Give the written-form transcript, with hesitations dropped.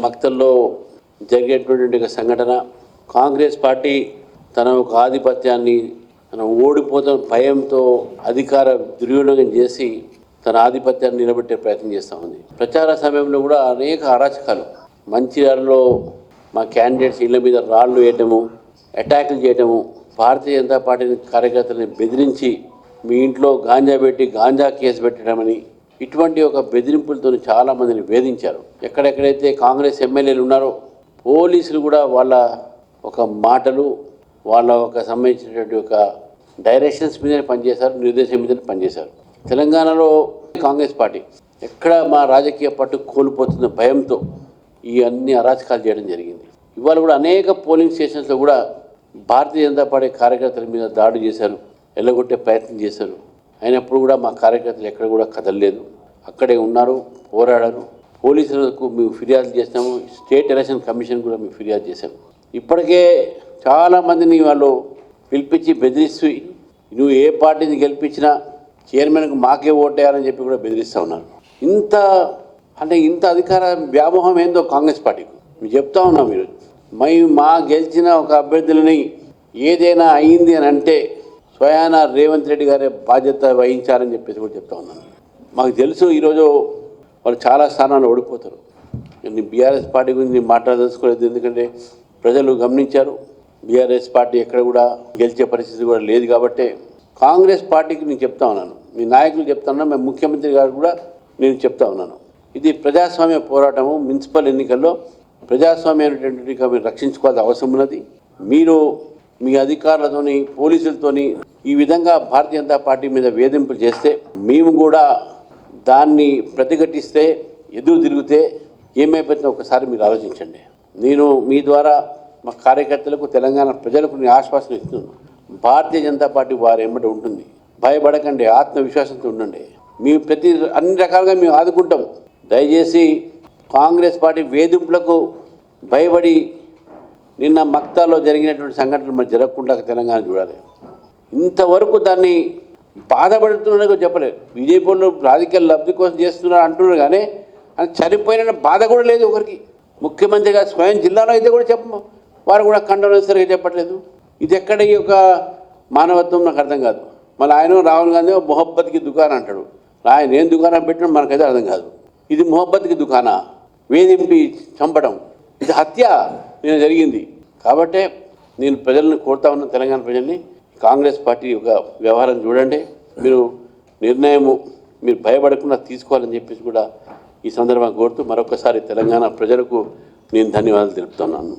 మక్తల్లో జరిగేటువంటి ఒక సంఘటన కాంగ్రెస్ పార్టీ తన ఒక ఆధిపత్యాన్ని తన ఓడిపోతున్న భయంతో అధికార దుర్వినియోగం చేసి తన ఆధిపత్యాన్ని నిలబెట్టే ప్రయత్నం చేస్తూ ఉంది. ప్రచార సమయంలో కూడా అనేక అరాచకాలు, మంచిర్యాలలో మా క్యాండిడేట్స్ ఇళ్ల మీద రాళ్లు వేయటము, అటాకులు చేయటము, భారతీయ జనతా పార్టీ కార్యకర్తలను బెదిరించి మీ ఇంట్లో గాంజా పెట్టి గాంజా కేసు పెట్టడమని ఇటువంటి ఒక బెదిరింపులతో చాలామందిని వేధించారు. ఎక్కడెక్కడైతే కాంగ్రెస్ ఎమ్మెల్యేలు ఉన్నారో పోలీసులు కూడా వాళ్ళ ఒక మాటలు, వాళ్ళ ఒక సంబంధించినటువంటి ఒక డైరెక్షన్స్ మీదనే పనిచేశారు, నిర్దేశం మీదనే పనిచేశారు. తెలంగాణలో కాంగ్రెస్ పార్టీ ఎక్కడ మా రాజకీయ పట్టు కోల్పోతున్న భయంతో ఈ అన్ని అరాచకాలు చేయడం జరిగింది. ఇవాళ కూడా అనేక పోలింగ్ స్టేషన్స్లో కూడా భారతీయ జనతా పార్టీ కార్యకర్తల మీద దాడి చేశారు, ఎల్లగొట్టే ప్రయత్నం చేశారు. అయినప్పుడు కూడా మా కార్యకర్తలు ఎక్కడ కూడా కదలలేదు, అక్కడే ఉన్నారు, పోరాడారు. పోలీసులకు మేము ఫిర్యాదు చేసినాము, స్టేట్ ఎలక్షన్ కమిషన్ కూడా మేము ఫిర్యాదు చేశాము. ఇప్పటికే చాలామందిని వాళ్ళు పిలిపించి బెదిరిస్తూ నువ్వు ఏ పార్టీని గెలిపించినా చైర్మన్కు మాకే ఓటేయాలని చెప్పి కూడా బెదిరిస్తూ ఉన్నారు. ఇంత అధికార వ్యామోహం ఏందో కాంగ్రెస్ పార్టీకి మీరు చెప్తా ఉన్నాం. మీరు మా గెలిచిన ఒక అభ్యర్థులని ఏదైనా అయింది అని అంటే స్వయాన రేవంత్ రెడ్డి గారే బాధ్యత వహించారని చెప్పేసి కూడా చెప్తా ఉన్నాను. మాకు తెలుసు ఈరోజు వాళ్ళు చాలా స్థానాలు ఓడిపోతారు. నేను బీఆర్ఎస్ పార్టీ గురించి మాట్లాడదలుచుకోలేదు, ఎందుకంటే ప్రజలు గమనించారు బీఆర్ఎస్ పార్టీ ఎక్కడ కూడా గెలిచే పరిస్థితి కూడా లేదు. కాబట్టి కాంగ్రెస్ పార్టీకి నేను చెప్తా ఉన్నాను, మీ నాయకులు చెప్తా ఉన్నాను, మేము ముఖ్యమంత్రి గారు కూడా నేను చెప్తా ఉన్నాను, ఇది ప్రజాస్వామ్య పోరాటము. మున్సిపల్ ఎన్నికల్లో ప్రజాస్వామ్యాన్ని మీరు రక్షించుకోవాల్సిన అవసరం ఉన్నది. మీరు మీ అధికారులతోని పోలీసులతోని ఈ విధంగా భారతీయ జనతా పార్టీ మీద వేధింపులు చేస్తే మేము కూడా దాన్ని ప్రతిఘటిస్తే ఎదురు తిరిగితే ఏమైపోతుందో ఒకసారి మీరు ఆలోచించండి. నేను మీ ద్వారా మా కార్యకర్తలకు తెలంగాణ ప్రజలకు నేను ఆశ్వాసన ఇస్తున్నాను. భారతీయ జనతా పార్టీ వారు ఎమ్మటి ఉంటుంది, భయపడకండి, ఆత్మవిశ్వాసంతో ఉండండి. మేము అన్ని రకాలుగా మేము ఆదుకుంటాం. దయచేసి కాంగ్రెస్ పార్టీ వేధింపులకు భయపడి నిన్న మక్తాలో జరిగినటువంటి సంఘటనలు మరి జరగకుండా తెలంగాణ చూడాలి. ఇంతవరకు దాన్ని బాధపడుతున్నారో చెప్పలేదు. బీజేపీలో రాజకీయ లబ్ధి కోసం చేస్తున్నారు అంటున్నారు, కానీ అది చనిపోయిన బాధ కూడా లేదు ఒకరికి. ముఖ్యమంత్రి గారు స్వయం జిల్లాలో అయితే కూడా వారు కూడా కండోలెన్సరిగా చెప్పట్లేదు. ఇది ఎక్కడ ఈ యొక్క మానవత్వం నాకు అర్థం కాదు. మళ్ళీ ఆయన రాహుల్ గాంధీ మొహబ్బత్కి దుకాణం అంటాడు. ఆయన ఏం దుకాణం పెట్టినా మనకైతే అర్థం కాదు. ఇది మొహబ్బత్కి దుకాణా, వేధింపి చంపడం, ఇది హత్య నేను జరిగింది. కాబట్టే నేను ప్రజలను కోరుతా ఉన్న తెలంగాణ ప్రజల్ని, కాంగ్రెస్ పార్టీ యొక్క వ్యవహారం చూడండి, మీరు నిర్ణయము మీరు భయపడకుండా తీసుకోవాలని చెప్పేసి కూడా ఈ సందర్భంగా కోరుతూ మరొకసారి తెలంగాణ ప్రజలకు నేను ధన్యవాదాలు తెలుపుతున్నాను.